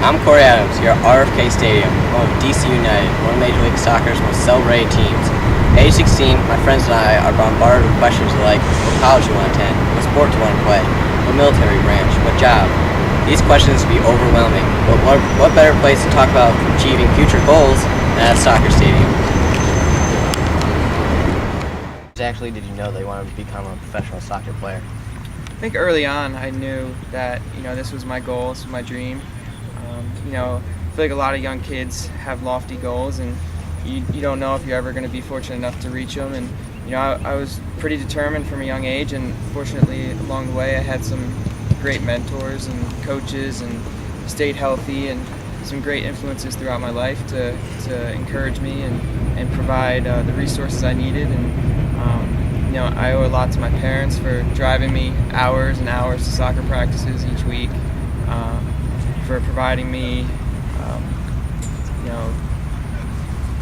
I'm Corey Adams here at RFK Stadium, home of DC United, one of Major League Soccer's most celebrated teams. At age 16, my friends and I are bombarded with questions like what college you want to attend, what sport you want to play, what military branch, what job. These questions can be overwhelming, but what better place to talk about achieving future goals than at a soccer stadium? Exactly did you know that you wanted to become a professional soccer player? I think early on I knew that this was my goal, this was my dream. I feel like a lot of young kids have lofty goals, and you don't know if you're ever going to be fortunate enough to reach them. And I was pretty determined from a young age, and fortunately along the way I had some great mentors and coaches, and stayed healthy, and some great influences throughout my life to encourage me and provide the resources I needed. And I owe a lot to my parents for driving me hours and hours to soccer practices each week, for providing me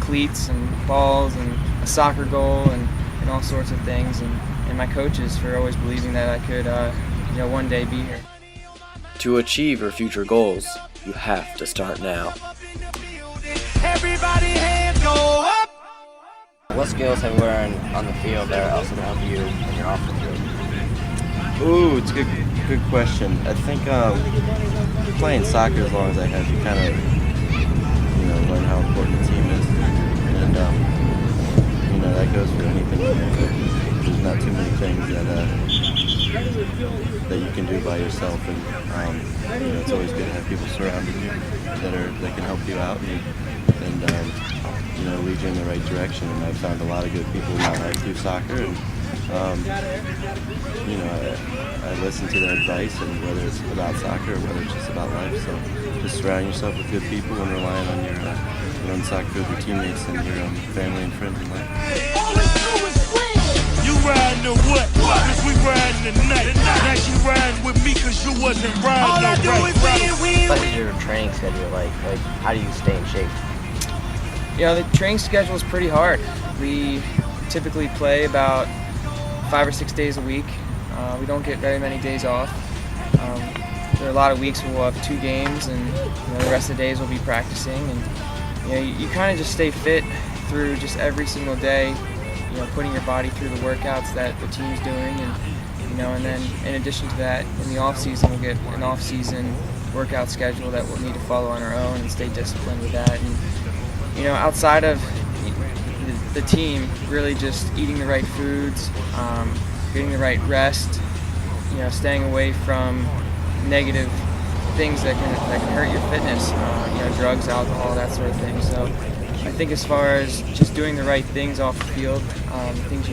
cleats and balls and a soccer goal and all sorts of things, and my coaches for always believing that I could one day be here. To achieve your future goals, you have to start now. Everybody hands go up! What skills have you learned on the field that are also going to help you when you're off the field? Ooh, it's a good question. I think playing soccer as long as I have, you kind of learn how important the team is, and that goes for anything. There's not too many things that you can do by yourself, and it's always good to have people surrounding you that can help you out and lead you in the right direction. And I've found a lot of good people in my life through soccer, and I listen to their advice, and whether it's about soccer or whether it's just about life. So just surround yourself with good people and relying on your own soccer field, your teammates, and your family and friends in life. You riding or what? Cause we riding tonight. Now you riding with me cause you wasn't riding alright. What is your training schedule like? How do you stay in shape? The training schedule is pretty hard. We typically play about 5 or 6 days a week. We don't get very many days off. There are a lot of weeks where we'll have 2 games, and the rest of the days we'll be practicing. And you kind of just stay fit through just every single day. Putting your body through the workouts that the team's doing, and then in addition to that, in the off season we'll get an off season workout schedule that we'll need to follow on our own and stay disciplined with that. And outside of the team, really just eating the right foods, getting the right rest, staying away from negative things that can hurt your fitness, drugs, alcohol, that sort of thing. So I think as far as just doing the right things off the field, things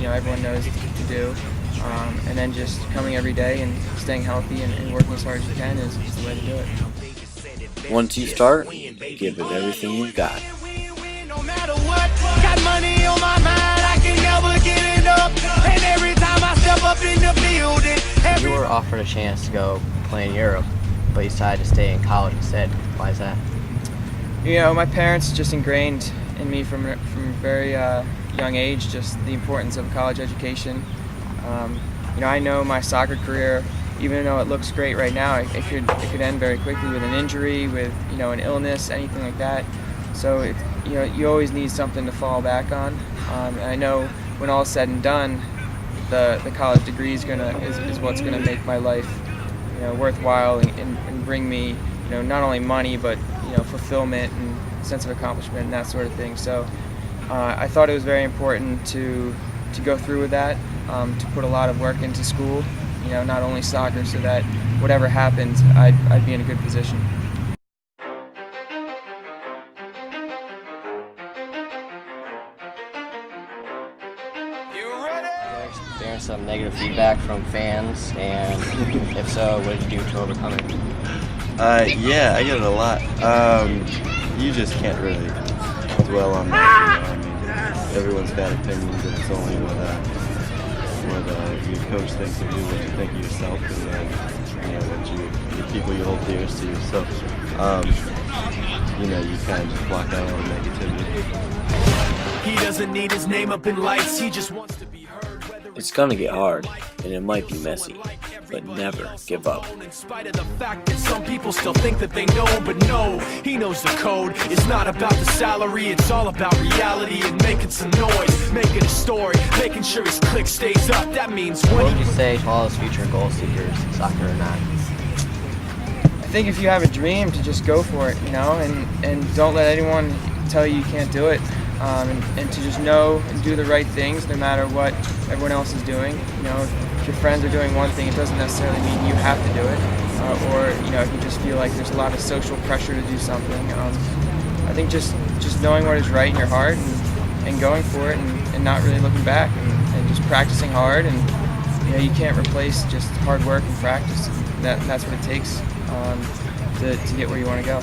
everyone knows to do, and then just coming every day and staying healthy and working as hard as you can is the way to do it. Once you start, give it everything you've got. No matter what, got money on my mind, I can never get it up. And every time I step up in the building, You were offered a chance to go play in Europe, but you decided to stay in college instead. Why is that? My parents just ingrained in me from a very young age just the importance of college education. I know my soccer career, even though it looks great right now, it could end very quickly with an injury, with an illness, anything like that. So you always need something to fall back on. And I know when all is said and done, the college degree is what's gonna make my life worthwhile and bring me not only money but fulfillment and sense of accomplishment and that sort of thing. So I thought it was very important to go through with that, to put a lot of work into school, not only soccer, so that whatever happens, I'd be in a good position. Experienced some negative feedback from fans, and if so, what did you do to overcome it? Yeah, I get it a lot. You just can't really dwell on that. Everyone's got opinions, and it's only what your coach thinks of you, what you think of yourself, and the people you hold dearest to you. So, you kind of just block out all the negativity. he doesn't need his name up in lights, he just wants to be heard. It's gonna get hard, and it might be messy. but never give up. In spite of the fact that some people still think that they know, but no, he knows the code. It's not about the salary, it's all about reality and making some noise, making a story, making sure his click stays up. That means What when would you say to all those future goal seekers, soccer or not? I think if you have a dream, to just go for it, and don't let anyone tell you can't do it, and to just know and do the right things no matter what everyone else is doing. If your friends are doing one thing, it doesn't necessarily mean you have to do it, or if you just feel like there's a lot of social pressure to do something. I think just knowing what is right in your heart and going for it and not really looking back and just practicing hard, and you can't replace just hard work and practice. That's what it takes to get where you want to go.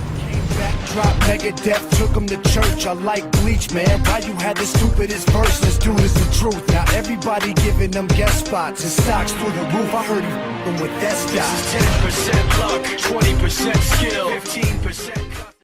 Drop Megadeth, took him to church. I like Bleach, man. Why you had the stupidest verse? Let's do this the truth. Now everybody giving them guest spots and stocks through the roof. I heard he with that stock. This is 10% luck, 20% skill, 15